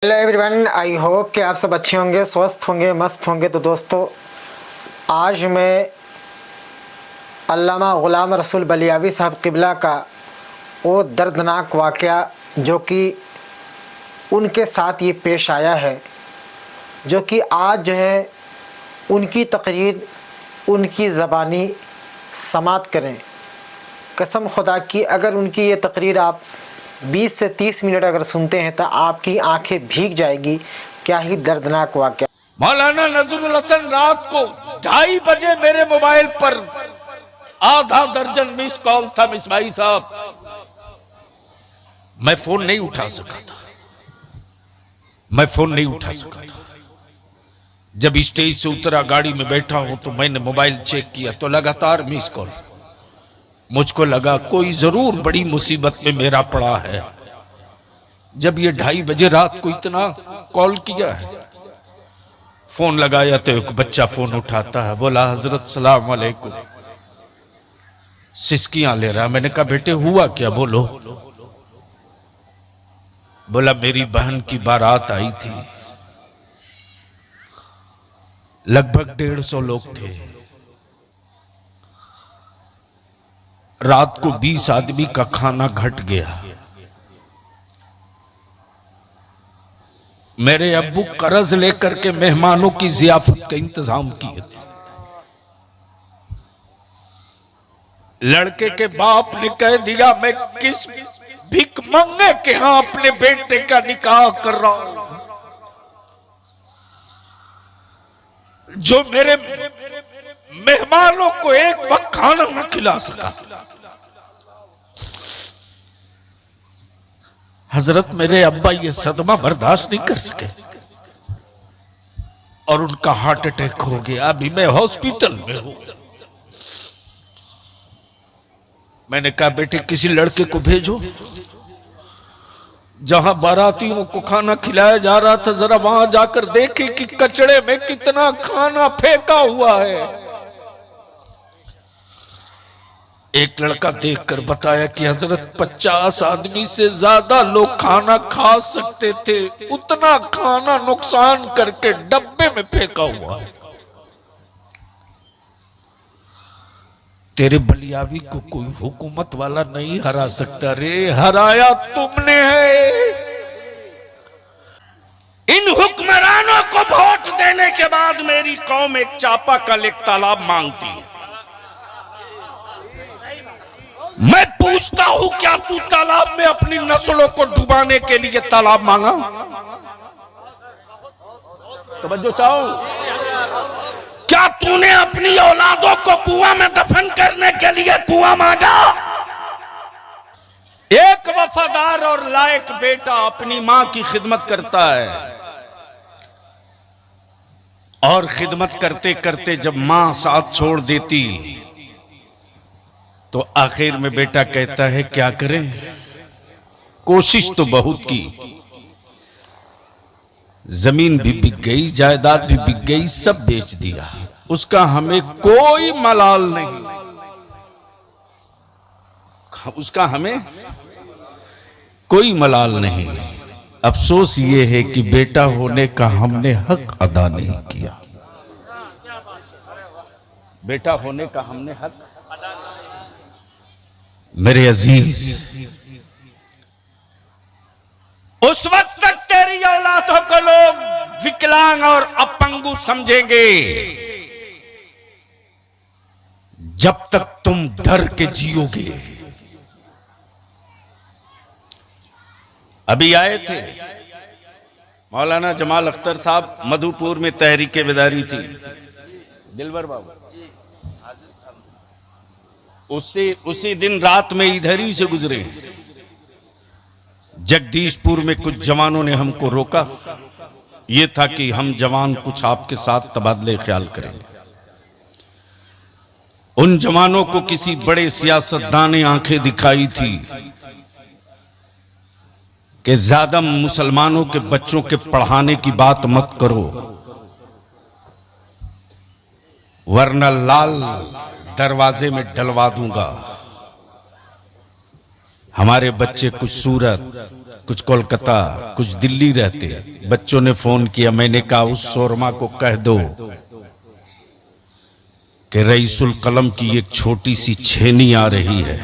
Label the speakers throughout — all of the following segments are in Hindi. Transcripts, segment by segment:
Speaker 1: हेलो एवरीवन, आई होप कि आप सब अच्छे होंगे, स्वस्थ होंगे, मस्त होंगे। तो दोस्तों, आज मैं अल्लामा ग़ुलाम रसूल बलियावी साहब क़िबला का वो दर्दनाक वाक़या जो कि उनके साथ ये पेश आया है, जो कि आज जो है उनकी तकरीर उनकी ज़बानी समात करें। कसम खुदा की, अगर उनकी ये तकरीर आप 20 से 30 मिनट अगर सुनते हैं तो आपकी आंखें भीग जाएगी। क्या ही दर्दनाक वाक़या।
Speaker 2: मौलाना नजरुल हसन रात को 2:30 बजे मेरे मोबाइल पर आधा दर्जन मिस कॉल था। मिसबाई साहब, मैं फोन नहीं उठा सका था। जब स्टेज से उतरा, गाड़ी में बैठा हूं तो मैंने मोबाइल चेक किया तो लगातार मिस कॉल। मुझको लगा कोई जरूर बड़ी मुसीबत में मेरा पड़ा है। जब ये 2:30 बजे रात को इतना कॉल किया है, फोन लगाया तो एक बच्चा फोन उठाता है, बोला हजरत सलाम अलैकुम। सिसकियां ले रहा। मैंने कहा बेटे हुआ क्या, बोलो। बोला मेरी बहन की बारात आई थी, लगभग 150 लोग थे। रात को 20 आदमी का खाना घट गया। मेरे अब्बू कर्ज लेकर के मेहमानों की जियाफत का इंतजाम किए थे। लड़के के बाप ने कह दिया मैं किस भिख मंगे के यहां अपने बेटे का निकाह कर रहा हूं, जो मेरे मेहमानों को एक वक्त खाना न खिला सका। हजरत मेरे अब्बा ये सदमा बर्दाश्त नहीं कर सके और उनका हार्ट अटैक हो गया। अभी मैं हॉस्पिटल में हूं। मैंने कहा बेटे किसी लड़के को भेजो, जहां बारातियों को खाना खिलाया जा रहा था जरा वहां जाकर देखे कि कचड़े में कितना खाना फेंका हुआ है। एक लड़का देखकर बताया कि हजरत 50 आदमी से ज्यादा लोग खाना खा सकते थे, उतना खाना नुकसान करके डब्बे में फेंका हुआ है। तेरे बलियावी को कोई हुकूमत वाला नहीं हरा सकता रे, हराया तुमने है। इन हुक्मरानों को वोट देने के बाद मेरी कौम एक चापाकल, एक तालाब मांगती है। मैं पूछता हूं क्या तू तालाब में अपनी नस्लों को डुबाने के लिए तालाब मांगा? तवज्जो चाहो। क्या तूने अपनी औलादों को कुआं में दफन करने के लिए कुआं मांगा? एक वफादार और लायक बेटा अपनी मां की खिदमत करता है और खिदमत करते करते जब मां साथ छोड़ देती तो आखिर में बेटा कहता है क्या करें, कोशिश तो बहुत की, जमीन भी बिक गई, जायदाद भी बिक गई, सब बेच दिया, उसका हमें कोई मलाल नहीं, उसका हमें कोई मलाल नहीं। अफसोस ये है कि बेटा होने का हमने हक अदा नहीं किया। बेटा होने का हमने हक। मेरे अजीज, उस वक्त तक तेरी औलादों को लोग विकलांग और अपंगु समझेंगे जब तक तुम डर के जियोगे। अभी आए थे मौलाना जमाल अख्तर साहब, मधुपुर में तहरीके बेदारी थी, दिलवर बाबू। उसी दिन रात में इधर ही से गुजरे। जगदीशपुर में कुछ जवानों ने हमको रोका। यह था कि हम जवान कुछ आपके साथ तबादले ख्याल करेंगे। उन जवानों को किसी बड़े सियासतदान ने आंखें दिखाई थी कि ज्यादा मुसलमानों के बच्चों के पढ़ाने की बात मत करो, वरना लाल दरवाजे में डलवा दूंगा। हमारे बच्चे कुछ सूरत कुछ कोलकाता, कुछ दिल्ली रहते। बच्चों ने फोन किया, मैंने कहा उस शोरमा को कह दो कि रईसुल कलम की एक छोटी सी छेनी आ रही है,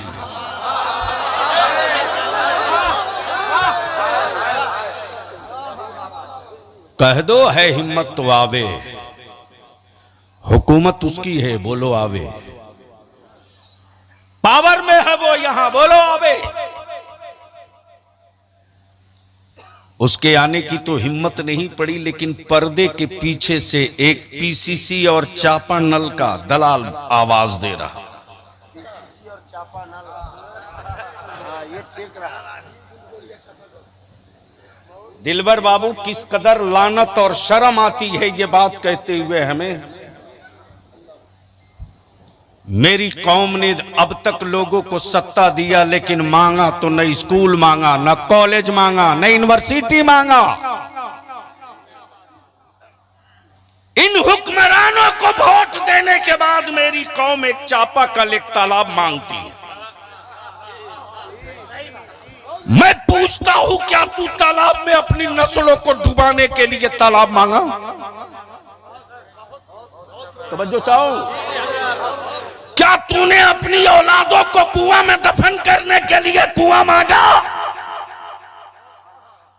Speaker 2: कह दो है हिम्मत तो आवे, हुकूमत उसकी है, बोलो आवे, पावर में है वो, यहां बोलो आवे। उसके आने की तो हिम्मत नहीं पड़ी, लेकिन पर्दे के पीछे से एक पीसीसी और चापानल का दलाल आवाज दे रहा। दिलबर बाबू, किस कदर लानत और शर्म आती है ये बात कहते हुए हमें। मेरी कौम ने अब तक लोगों को सत्ता दिया, लेकिन मांगा तो न स्कूल मांगा, न कॉलेज मांगा, न यूनिवर्सिटी मांगा। इन हुक्मरानों को वोट देने के बाद मेरी कौम एक चापाकल, एक तालाब मांगती है। मैं पूछता हूं, क्या तू तालाब में अपनी नस्लों को डुबाने के लिए तालाब मांगा? तवज्जो चाहो। क्या तूने अपनी औलादों को कुआं में दफन करने के लिए कुआं मांगा?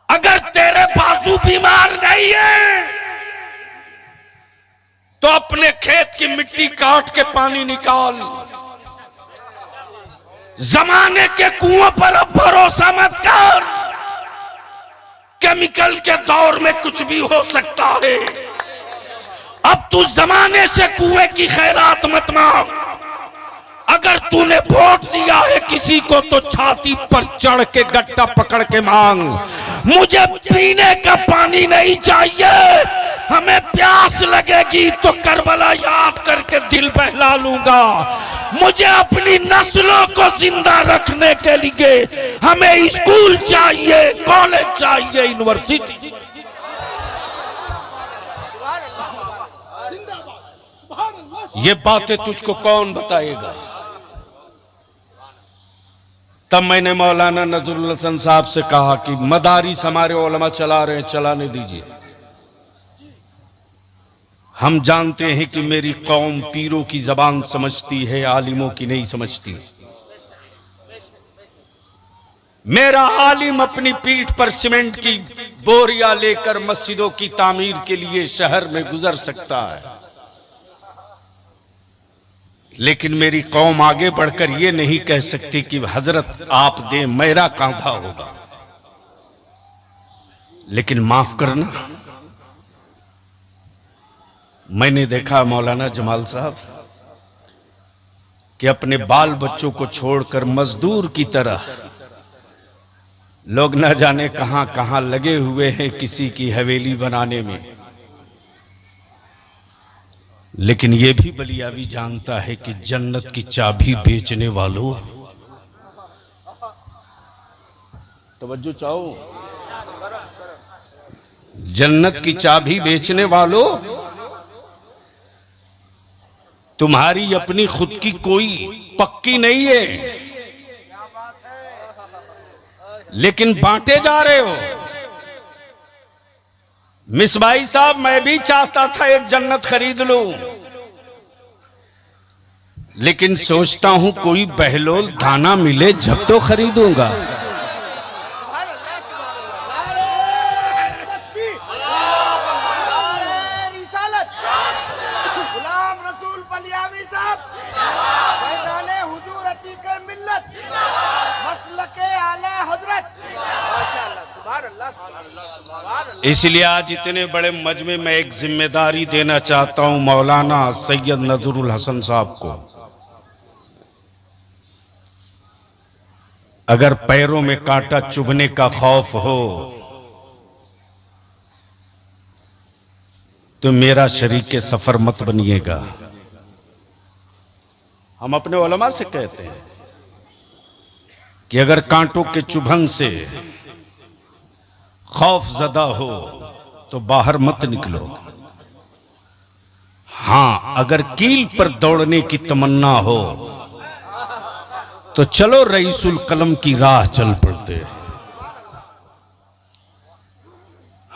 Speaker 2: अगर तेरे बाजू बीमार नहीं है तो अपने खेत की मिट्टी काट के पानी निकाल। जमाने के कुओं पर अब भरोसा मत कर, केमिकल के दौर में कुछ भी हो सकता है। अब तू जमाने से कुएं की खैरात मत मांग। अगर तूने वोट दिया है किसी को तो छाती पर चढ़ के गट्टा पकड़ के मांग। मुझे पीने का पानी नहीं चाहिए, हमें प्यास लगेगी तो करबला याद करके दिल बहला लूंगा। मुझे अपनी नस्लों को जिंदा रखने के लिए हमें स्कूल चाहिए, कॉलेज चाहिए, यूनिवर्सिटी। ये बातें तुझको कौन बताएगा? तब मैंने मौलाना नजरुल हसन साहब से कहा कि मदारिस हमारे उलमा चला रहे हैं, चलाने दीजिए। हम जानते हैं कि मेरी कौम पीरों की जबान समझती है, आलिमों की नहीं समझती। मेरा आलिम अपनी पीठ पर सीमेंट की बोरियां लेकर मस्जिदों की तामीर के लिए शहर में गुजर सकता है, लेकिन मेरी कौम आगे बढ़कर यह नहीं कह सकती कि हजरत आप दे, मेरा कांधा होगा। लेकिन माफ करना, मैंने देखा मौलाना जमाल साहब कि अपने बाल बच्चों को छोड़कर मजदूर की तरह लोग न जाने कहां कहां लगे हुए हैं किसी की हवेली बनाने में। लेकिन यह भी बलियावी जानता है कि जन्नत की चाबी बेचने वालों, तवज्जो चाहो, जन्नत की चाबी बेचने वालों, तुम्हारी अपनी खुद की कोई पक्की नहीं है, लेकिन बांटे जा रहे हो। मिसबाई साहब, मैं भी चाहता था एक जन्नत खरीद लूं, लेकिन सोचता हूं कोई बहलोल दाना मिले जब तो खरीदूंगा। इसलिए आज इतने बड़े मजमे में एक जिम्मेदारी देना चाहता हूं मौलाना सैयद नजरुल हसन साहब को। अगर पैरों में कांटा चुभने का खौफ हो तो मेरा शरीके सफर मत बनिएगा। हम अपने उलमा से कहते हैं कि अगर कांटों के चुभन से खौफ ज़दा हो तो बाहर मत निकलो। हां, अगर कील पर दौड़ने की तमन्ना हो तो चलो रईसुल कलम की राह चल पड़ते।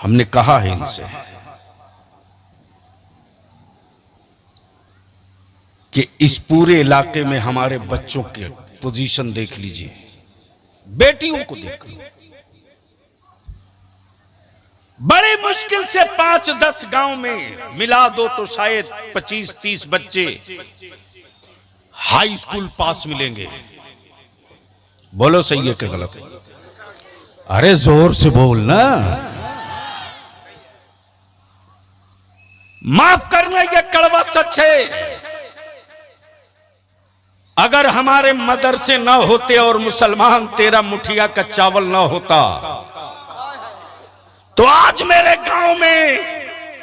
Speaker 2: हमने कहा है इनसे कि इस पूरे इलाके में हमारे बच्चों की पोजीशन देख लीजिए, बेटियों को देख लो। बड़ी मुश्किल से 5-10 गांव में मिला दो तो शायद 25-30 बच्चे हाई स्कूल पास मिलेंगे। बोलो सही है कि गलत है? अरे जोर से बोल ना। माफ करना, यह कड़वा सच है। अगर हमारे मदरसे ना होते और मुसलमान तेरा मुठिया का चावल ना होता तो आज मेरे गांव में,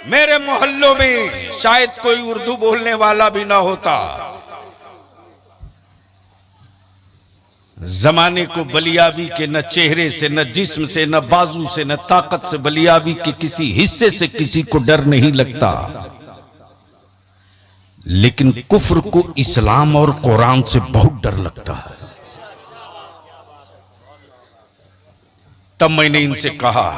Speaker 2: मेरे मोहल्लों में शायद कोई उर्दू बोलने वाला भी ना होता। जमाने को बलियावी के न चेहरे से, न जिस्म से, न बाजू से, न ताकत से, बलियावी के किसी हिस्से से किसी को डर नहीं लगता, लेकिन कुफ्र को इस्लाम और कुरान से बहुत डर लगता है। तब मैंने इनसे कहा,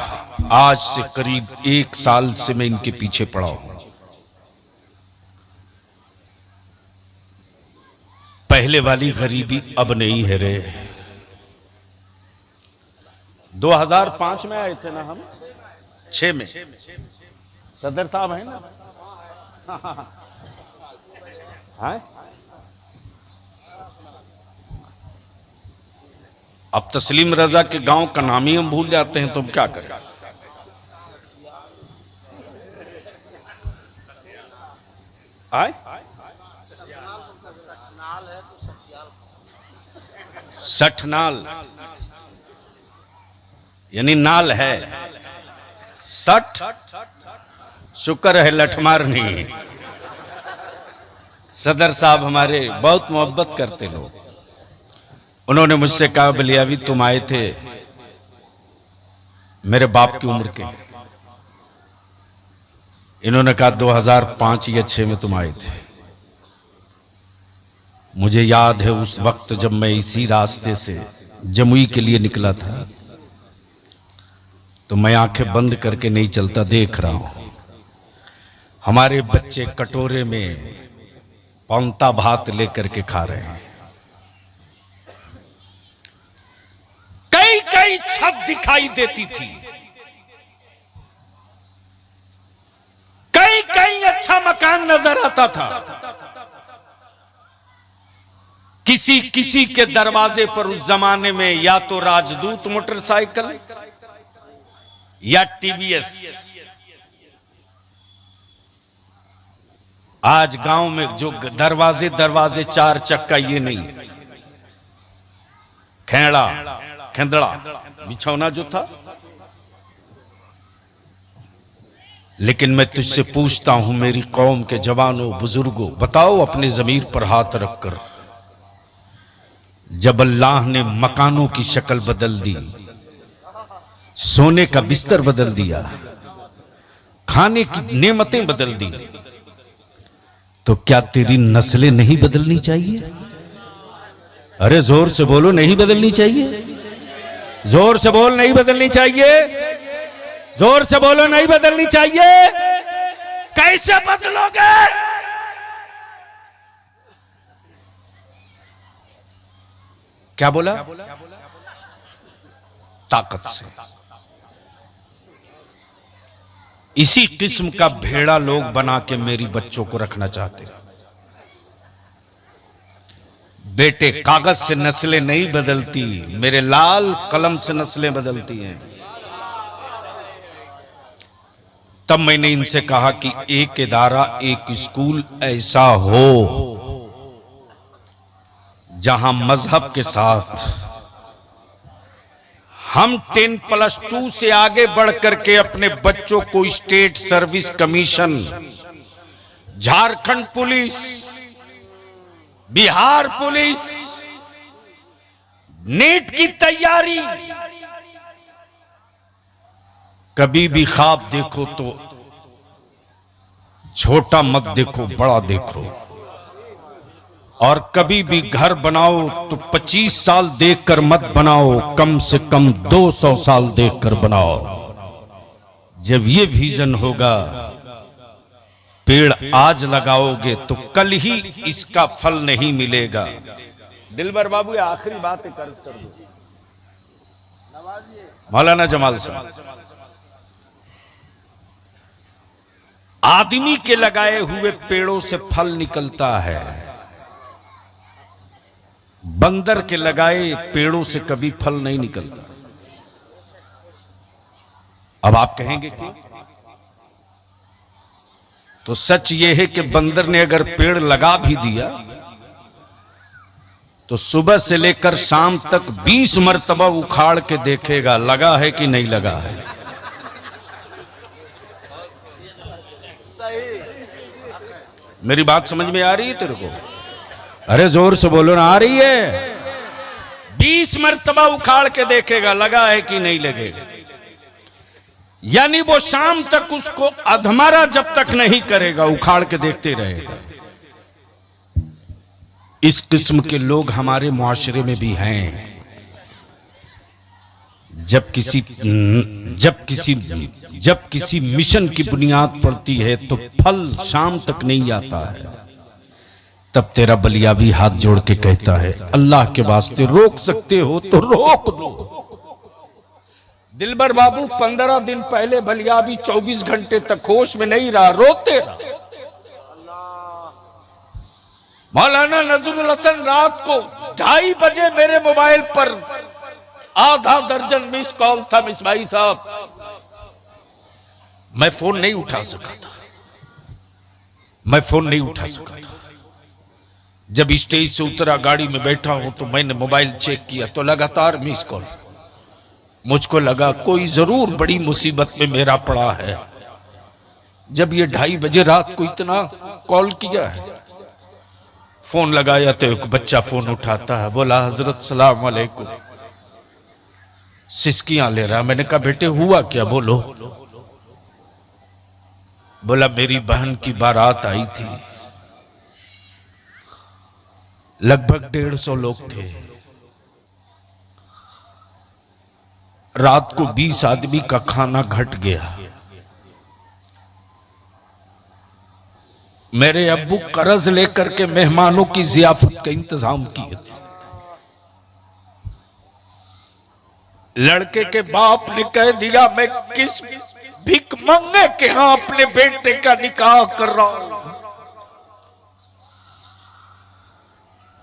Speaker 2: आज से करीब 1 साल से मैं इनके पीछे पड़ा हूं। पहले वाली गरीबी अब नहीं है रे। 2005 में आए थे ना हम, 6 में सदर साहब है ना। हाँ? अब तस्लीम रजा के गांव का नाम ही हम भूल जाते हैं तो हम क्या करें। आए? सठनाल यानी नाल है, सठ शुक्र है लठमार नहीं। सदर साहब हमारे बहुत मोहब्बत करते लोग। उन्होंने मुझसे कहा, बलियावी तुम आए थे मेरे बाप की उम्र के। इन्होंने कहा 2005 या 6 में तुम आए थे। मुझे याद है उस वक्त जब मैं इसी रास्ते से जमुई के लिए निकला था तो मैं आंखें बंद करके नहीं चलता, देख रहा हूं हमारे बच्चे कटोरे में पौंता भात लेकर के खा रहे हैं। कई कई छत दिखाई देती थी, कई कई अच्छा मकान नजर आता था। किसी किसी के दरवाजे पर उस जमाने में या तो राजदूत मोटरसाइकिल या टीवीएस। आज गांव में जो दरवाजे 4 चक्का, ये नहीं, खेंदड़ा बिछौना जो था। लेकिन मैं तुझसे पूछता हूं, मेरी कौम के जवानों बुजुर्गों, बताओ अपने जमीर पर हाथ रखकर, जब अल्लाह ने मकानों की शक्ल बदल दी, सोने का बिस्तर बदल दिया, खाने की नेमतें बदल दी, तो क्या तेरी नस्लें नहीं बदलनी चाहिए? अरे जोर से बोलो, नहीं बदलनी चाहिए? जोर से बोल, नहीं बदलनी चाहिए? जोर से बोलो, नहीं बदलनी चाहिए? कैसे बदलोगे? क्या बोला? ताकत से। इसी किस्म का भेड़ा लोग बना के मेरी बच्चों को रखना चाहते। बेटे, कागज से नस्लें नहीं बदलती, मेरे लाल कलम से नस्लें बदलती हैं। तब मैंने इनसे कहा कि एक इदारा, एक स्कूल ऐसा हो जहां मजहब के साथ हम 10+2 से आगे बढ़ करके अपने बच्चों को state service commission, Jharkhand police, Bihar police, NEET की तैयारी। कभी भी ख्वाब देखो तो छोटा मत देखो, बड़ा देखो। और कभी भी घर बनाओ तो 25 साल देखकर मत बनाओ, कम से कम 200 साल देखकर बनाओ। जब ये विजन होगा, पेड़ आज लगाओगे तो कल ही इसका फल नहीं मिलेगा। दिलबर बाबू ये आखिरी बात कर दो। मौलाना जमाल साहब, आदमी के लगाए हुए पेड़ों से फल निकलता है, बंदर के लगाए पेड़ों से कभी फल नहीं निकलता। अब आप कहेंगे क्यों? तो सच यह है कि बंदर ने अगर पेड़ लगा भी दिया तो सुबह से लेकर शाम तक 20 मरतबा उखाड़ के देखेगा लगा है कि नहीं लगा है। मेरी बात समझ में आ रही है तेरे को? अरे जोर से बोलो ना, आ रही है? 20 मरतबा उखाड़ के देखेगा लगा है कि नहीं लगेगा। यानी वो शाम तक उसको अधमरा जब तक नहीं करेगा उखाड़ के देखते रहेगा। इस किस्म के लोग हमारे मुआशरे में भी हैं। जब किसी मिशन की बुनियाद पड़ती है तो फल शाम तक नहीं आता है, तब तेरा बलियाबी हाथ जोड़ के कहता है अल्लाह के वास्ते रोक सकते हो तो रोक दो। दिलबर बाबू 15 दिन पहले बलियाबी 24 घंटे तक होश में नहीं रहा, रोते रहा। मौलाना नजरुल हसन रात को 2:30 बजे मेरे मोबाइल पर आधा दर्जन मिस कॉल था। मिस भाई साहब, मैं फोन नहीं उठा सका था। जब स्टेज से उतरा, गाड़ी में बैठा हूं तो मैंने मोबाइल चेक किया तो लगातार मिस कॉल। मुझको लगा कोई जरूर बड़ी मुसीबत में मेरा पड़ा है। जब ये 2:30 बजे रात को इतना कॉल किया है, फोन लगाया तो एक बच्चा फोन उठाता है, बोला हजरत सलाम अलैकुम। सिसकियां ले रहा। मैंने कहा बेटे हुआ क्या, बोलो। बोला मेरी बहन की बारात आई थी, लगभग 150 लोग थे। रात को 20 आदमी का खाना घट गया। मेरे अब्बू कर्ज लेकर के मेहमानों की जियाफत का इंतजाम किए थे। लड़के के बाप ने कह दिया मैं किस भिख मंगे के यहां अपने बेटे का निकाह कर रहा हूं,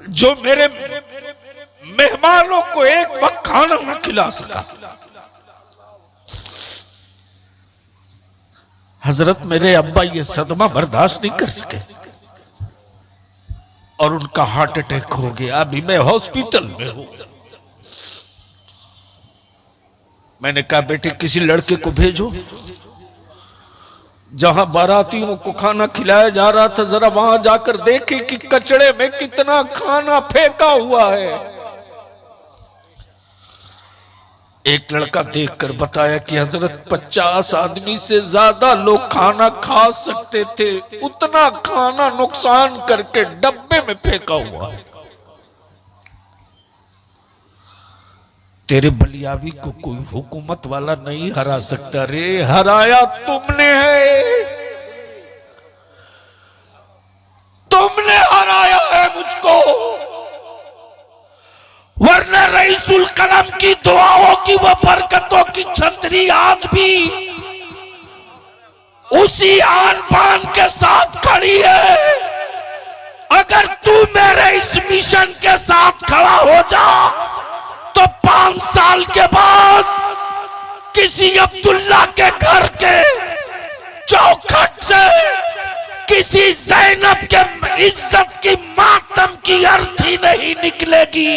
Speaker 2: जो मेरे मेहमानों को एक वक्त खाना न खिला सका। हजरत मेरे अब्बा ये सदमा बर्दाश्त नहीं कर सके और उनका हार्ट अटैक हो गया। अभी मैं हॉस्पिटल में हूं। मैंने कहा बेटे किसी लड़के को भेजो, जहां बारातियों को खाना खिलाया जा रहा था जरा वहां जाकर देखे कि कचड़े में कितना खाना फेंका हुआ है। एक लड़का देखकर बताया कि हजरत 50 आदमी से ज्यादा लोग खाना खा सकते थे, उतना खाना नुकसान करके डब्बे में फेंका हुआ है। तेरे बलियाबी को कोई हुकूमत वाला नहीं हरा सकता रे, हराया तुमने है, तुमने हराया है मुझको। वरना रईसुल कलम की दुआओं की वो बरकतों की छतरी आज भी उसी आन बान के साथ खड़ी है। अगर तू मेरे इस मिशन के साथ खड़ा हो जा तो 5 साल के बाद किसी अब्दुल्ला के घर के चौखट से किसी ज़ैनब के इज्जत की मातम की अर्थी नहीं निकलेगी।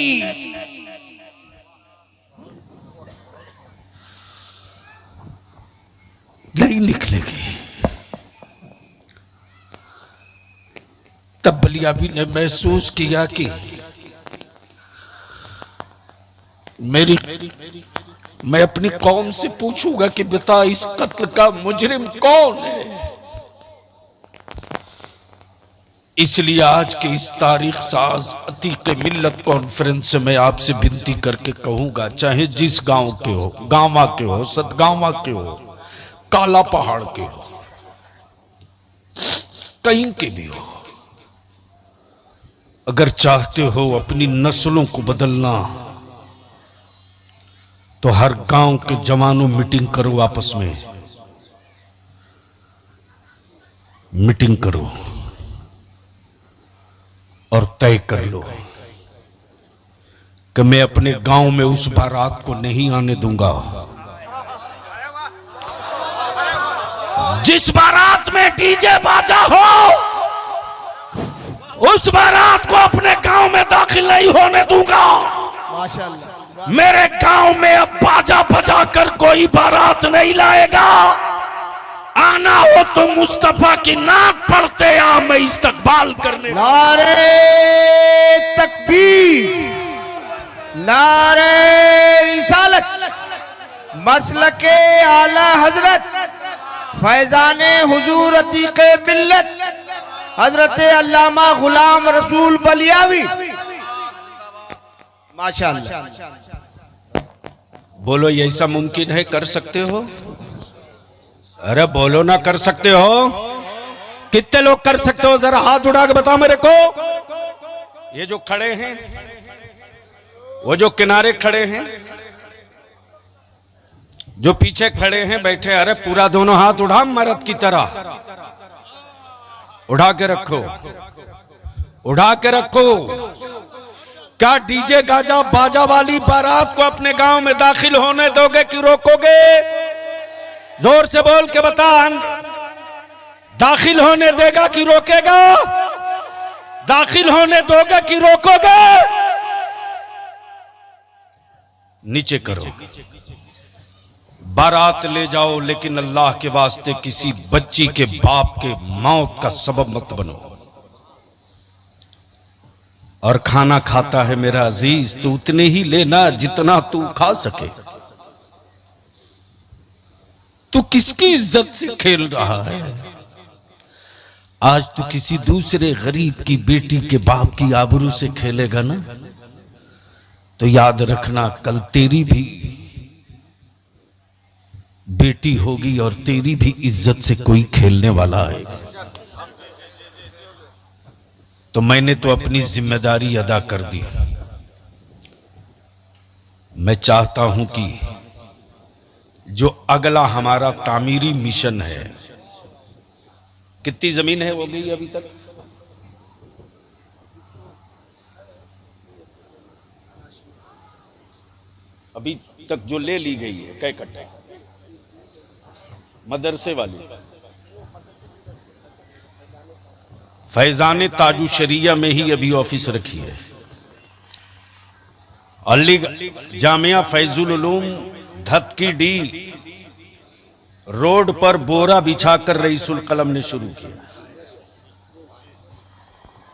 Speaker 2: नहीं निकलेगी। तब बलियाबी ने महसूस किया कि मैं अपनी कौम से पूछूंगा कि बता इस कत्ल का मुजरिम कौन है। इसलिए आज के इस तारीख साज अतीक मिल्लत कॉन्फ्रेंस से मैं आपसे विनती करके कहूंगा, चाहे जिस गांव के हो, गांवा के हो, सतगांवा के हो, काला पहाड़ के हो, कहीं के भी हो, अगर चाहते हो अपनी नस्लों को बदलना तो हर गांव के जवानों मीटिंग करो, आपस में मीटिंग करो और तय कर लो कि मैं अपने गांव में उस बारात को नहीं आने दूंगा जिस बारात में डीजे बाजा हो, उस बारात को अपने गांव में दाखिल नहीं होने दूंगा।
Speaker 3: माशाअल्लाह।
Speaker 2: मेरे गांव में अब बाजा बजा कर कोई बारात नहीं लाएगा। आना हो तो मुस्तफा की नाक पढ़ते आ, मैं इस्तकबाल करने।
Speaker 3: नारे तकबीर, नारे रिसालत, मसलके आला हजरत फैजाने हुजूर अतीके मिल्लत हजरत अल्लामा गुलाम रसूल बलियावी। माशाअल्लाह।
Speaker 2: बोलो ये ऐसा मुमकिन है? कर सकते हो? अरे बोलो ना, कर सकते हो? कितने लोग कर सकते हो? जरा हाथ उठा के बताओ मेरे को। ये जो खड़े हैं, वो जो किनारे खड़े हैं, जो पीछे खड़े हैं बैठे, अरे पूरा दोनों हाथ उठा मर्द की तरह उठा के रखो, उठा के रखो। क्या डीजे गाजा बाजा वाली बारात को अपने गांव में दाखिल होने दोगे कि रोकोगे? जोर से बोल के बता। दाखिल होने देगा कि रोकेगा? दाखिल होने दोगे कि रोकोगे? नीचे करो। बारात ले जाओ, लेकिन अल्लाह के वास्ते किसी बच्ची के बाप के मौत का सबब मत बनो। और खाना खाता है मेरा अजीज, तो उतने ही लेना जितना तू खा सके। तू किसकी इज्जत से खेल रहा है? आज तू किसी दूसरे गरीब की बेटी के बाप की आबरू से खेलेगा ना, तो याद रखना कल तेरी भी बेटी होगी और तेरी भी इज्जत से कोई खेलने वाला आएगा। तो मैंने तो अपनी जिम्मेदारी अदा कर दी। मैं चाहता हूं कि जो अगला हमारा तामीरी मिशन है, कितनी जमीन है हो गई अभी तक? अभी तक जो ले ली गई है कै कट्टे? मदरसे वाली फैजान ताजु शरिया में ही अभी ऑफिस रखी है। अली जामिया फैजुल उलूम धतकी डी रोड पर बोरा बिछाकर रईसुल कलम ने शुरू किया।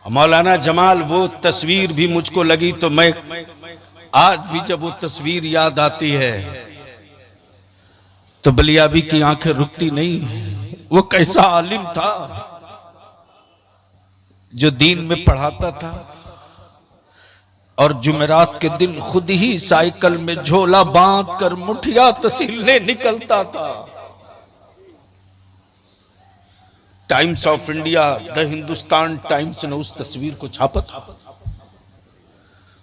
Speaker 2: मौलाना जमाल, वो तस्वीर भी मुझको लगी तो मैं आज भी जब वो तस्वीर याद आती है तो बलियाबी की आंखें रुकती नहीं। वो कैसा आलिम था जो दीन में पढ़ाता था और जुमेरात के दिन खुद ही साइकिल में झोला बांध कर मुठिया तहसीलने निकलता था। Times of India, the Hindustan times ने उस तस्वीर को छापा था।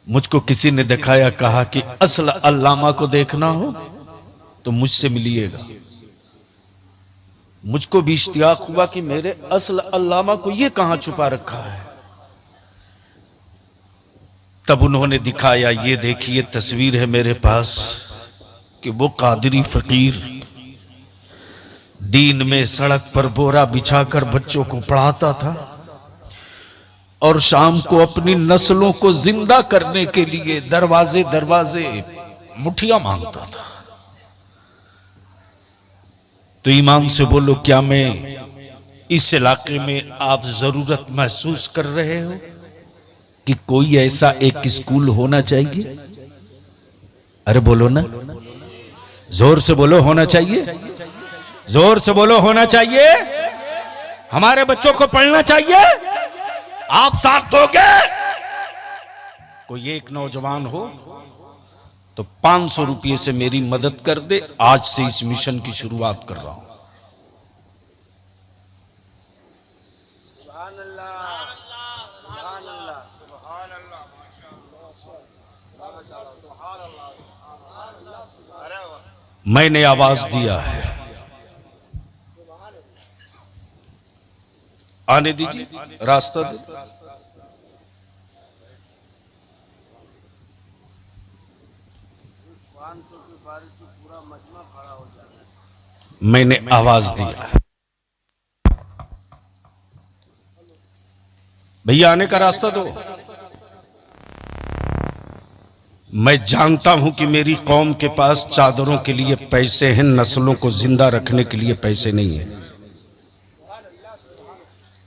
Speaker 2: मुझको किसी ने दिखाया, कहा कि असल अल्लामा को देखना हो तो मुझसे मिलिएगा। मुझको भी इश्तियाक हुआ कि मेरे असल अल्लामा को ये कहां छुपा रखा है। तब उन्होंने दिखाया, ये देखिए तस्वीर है मेरे पास कि वो कादरी फकीर दीन में सड़क पर बोरा बिछाकर बच्चों को पढ़ाता था और शाम को अपनी नस्लों को जिंदा करने के लिए दरवाजे दरवाजे मुठिया मांगता था। तो ईमान से बोलो, क्या मैं इस इलाके में आप जरूरत महसूस कर रहे हो कि कोई ऐसा एक स्कूल होना चाहिए? अरे बोलो ना, जोर से बोलो, होना चाहिए। जोर से बोलो, होना चाहिए। हमारे बच्चों को पढ़ना चाहिए। आप साथ दोगे? कोई एक नौजवान हो तो 500 रुपये से मेरी मदद कर दे। आज से इस मिशन की शुरुआत कर रहा हूं। मैंने आवाज दिया है, आने दीजिए, रास्ता दे। मैंने आवाज दिया, भैया आने का रास्ता दो। मैं जानता हूं कि मेरी कौम के पास चादरों के लिए पैसे हैं, नस्लों को जिंदा रखने के लिए पैसे नहीं है।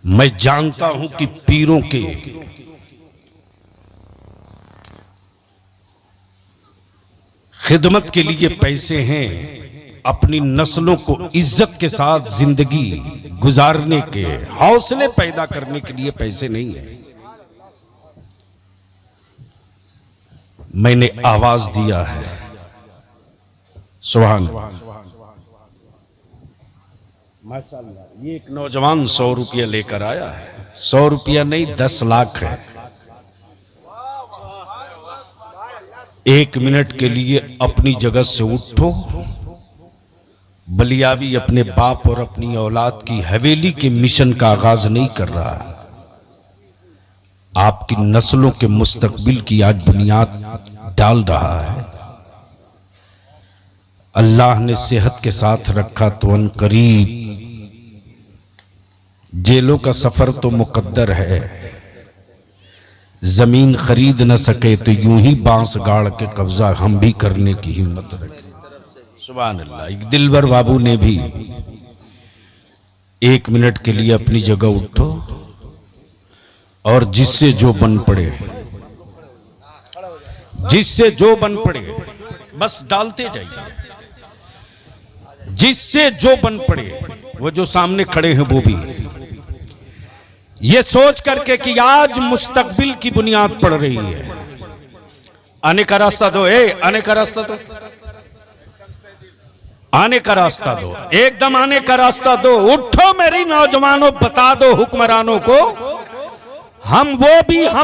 Speaker 2: मैं जानता हूं कि पीरों के खिदमत के लिए पैसे हैं, अपनी नस्लों को इज्जत के साथ जिंदगी गुजारने के हौसले पैदा करने के लिए पैसे नहीं है। मैंने आवाज दिया है, सुभान माशाअल्लाह। ये एक नौजवान 100 रुपया लेकर आया है, 100 रुपया नहीं 10 लाख है। 1 मिनट के लिए अपनी जगह से उठो। बलियावी अपने बाप और अपनी औलाद की हवेली के मिशन का आगाज नहीं कर रहा, आपकी नस्लों के मुस्तकबिल की आज बुनियाद डाल रहा है। अल्लाह ने सेहत के साथ रखा तो अनकरीब जेलों का सफर तो मुकद्दर है। जमीन खरीद न सके तो यूं ही बांस गाड़ के कब्जा हम भी करने की हिम्मत रखें। सुभान अल्लाह। एक दिलबर बाबू ने भी 1 मिनट के लिए अपनी जगह उठो और जिससे जो बन पड़े, जिससे जो बन पड़े बस डालते जाइए, जिससे जो बन पड़े। वो जो सामने खड़े हैं वो भी ये सोच करके कि आज मुस्तकबिल की बुनियाद पड़ रही है। आने का रास्ता दो, आने का रास्ता दो, आने का रास्ता दो, एकदम आने का रास्ता दो। उठो मेरी नौजवानों, बता दो हुक्मरानों को हम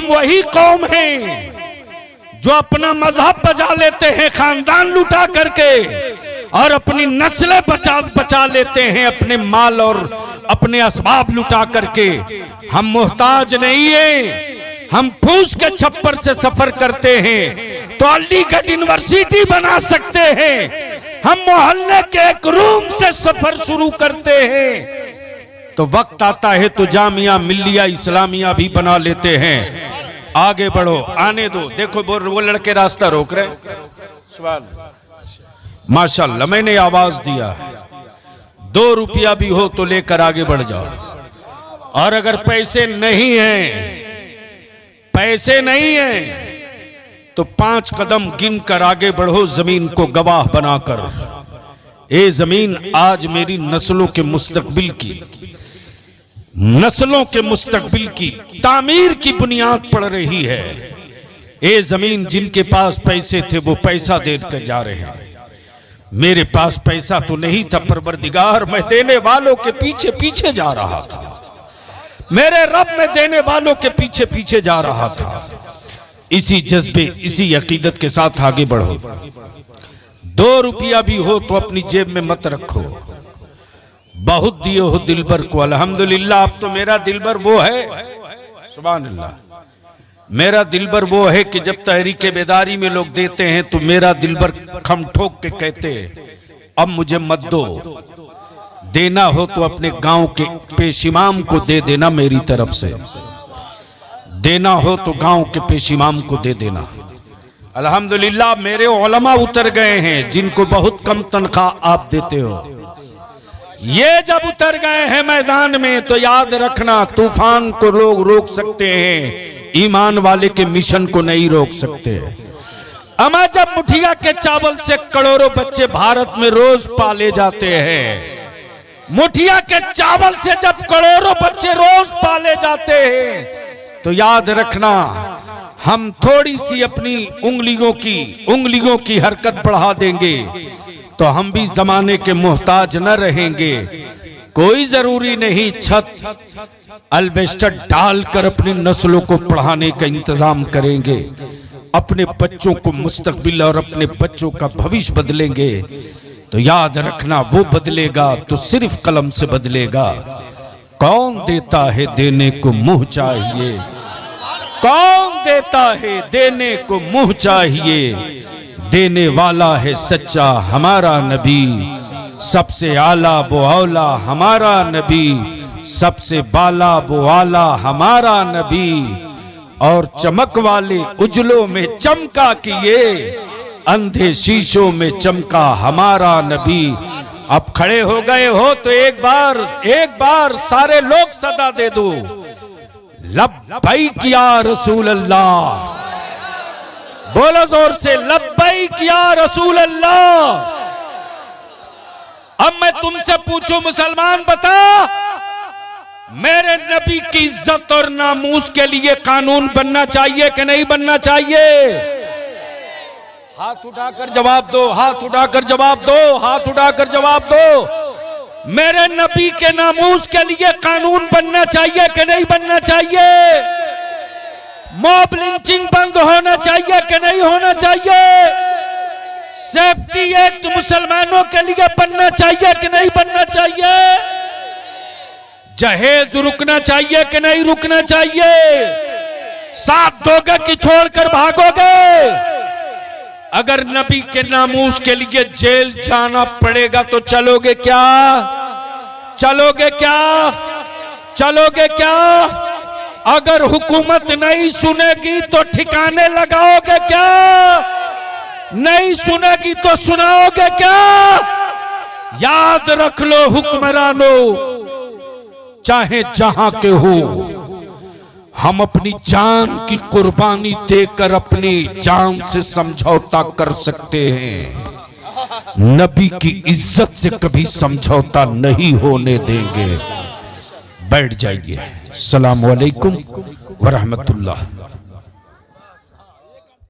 Speaker 2: वही कौम हैं जो अपना मजहब बचा लेते हैं खानदान लुटा करके, और अपनी नस्लें बचा लेते हैं अपने माल और अपने असबाब लुटा करके। हम मोहताज नहीं है, हम फूस के छप्पर से सफर करते हैं तो अलीगढ़ यूनिवर्सिटी बना सकते हैं। हम मोहल्ले के एक रूम से सफर शुरू करते हैं तो वक्त आता है तो जामिया मिल्लिया इस्लामिया भी बना लेते हैं। आगे बढ़ो, आने दो। देखो वो लड़के रास्ता रोक रहे। माशाल्लाह। मैंने आवाज दिया, 2 रुपया भी हो तो लेकर आगे बढ़ जाओ। और अगर पैसे नहीं हैं तो 5 कदम गिन कर आगे बढ़ो, जमीन को गवाह बनाकर। ए जमीन, आज मेरी नस्लों के मुस्तकबिल की तामीर की बुनियाद पड़ रही है। ए जमीन, जिनके पास पैसे थे वो पैसा देकर जा रहे हैं। मेरे पास पैसा तो नहीं था परवरदिगार, मैं देने वालों के पीछे पीछे जा रहा था। मेरे रब में देने वालों के पीछे पीछे जा रहा था। इसी जज्बे, इसी अकीदत के साथ आगे बढ़ो। 2 रुपया भी हो तो अपनी जेब में मत रखो। बहुत दिए हो दिलबर को, अल्हम्दुलिल्लाह। अब तो मेरा दिलबर वो है, सुभान अल्लाह, मेरा दिलबर वो है कि जब तहरीके बेदारी में लोग देते हैं तो मेरा दिलबर खम ठोक के कहते अब मुझे मत दो। देना हो तो अपने गांव के पेशिमाम को दे देना, मेरी तरफ से देना हो तो गांव के पेशिमाम को दे देना। अल्हम्दुलिल्लाह मेरे उलमा उतर गए हैं जिनको बहुत कम तनख्वाह आप देते हो। ये जब उतर गए हैं मैदान में तो याद रखना, तूफान को लोग रोक सकते हैं, ईमान वाले के मिशन को नहीं रोक सकते। अमा जब मुठिया के चावल से करोड़ों बच्चे भारत में रोज पाले जाते हैं, मुठिया के चावल से जब करोड़ों बच्चे रोज पाले जाते हैं तो याद रखना, हम थोड़ी सी अपनी उंगलियों की हरकत बढ़ा देंगे तो हम भी जमाने के मोहताज न रहेंगे। कोई जरूरी नहीं छत अल्बेस्टर डालकर अपनी नस्लों को पढ़ाने का इंतजाम करेंगे, अपने बच्चों को मुस्तकबिल और अपने बच्चों का भविष्य बदलेंगे, तो याद रखना वो बदलेगा तो सिर्फ कलम से बदलेगा। कौन देता है देने को मुंह चाहिए, कौन देता है देने को मुंह चाहिए, देने वाला है सच्चा हमारा नबी, सबसे आला वो औला हमारा नबी, सबसे बाला वो आला हमारा नबी, और चमक वाले उजलों में चमका किए, अंधे शीशों में चमका हमारा नबी। अब खड़े हो गए हो तो एक बार सारे लोग सदा दे दो, लब्बैक या रसूल अल्लाह, बोलो जोर से लब्बैक या रसूल अल्लाह। अब मैं तुमसे पूछूं मुसलमान, बता मेरे नबी की इज्जत और नामूस के लिए कानून बनना चाहिए कि नहीं बनना चाहिए? हाथ उठाकर जवाब दो, हाथ उठाकर जवाब दो, हाथ उठाकर जवाब दो। मेरे नबी के नामूस के लिए कानून बनना चाहिए कि नहीं बनना चाहिए? मॉब लिंचिंग बंद होना चाहिए कि नहीं होना चाहिए? सेफ्टी एक्ट मुसलमानों के लिए बनना चाहिए कि नहीं बनना चाहिए? जहेज रुकना चाहिए कि नहीं रुकना चाहिए? साथ दोगे कि छोड़कर भागोगे? अगर नबी के नामूस के लिए जेल जाना पड़ेगा तो चलोगे क्या? चलोगे क्या? चलोगे क्या? अगर हुकूमत नहीं सुनेगी तो ठिकाने लगाओगे क्या? नहीं सुनेगी तो सुनाओगे क्या? याद रख लो हुक्मरानों, चाहे जहां के हो, हम अपनी जान की कुर्बानी देकर अपनी जान से समझौता कर सकते हैं, नबी की इज्जत से कभी समझौता नहीं होने देंगे। बैठ जाइए। अस्सलामु अलैकुम व रहमतुल्लाह।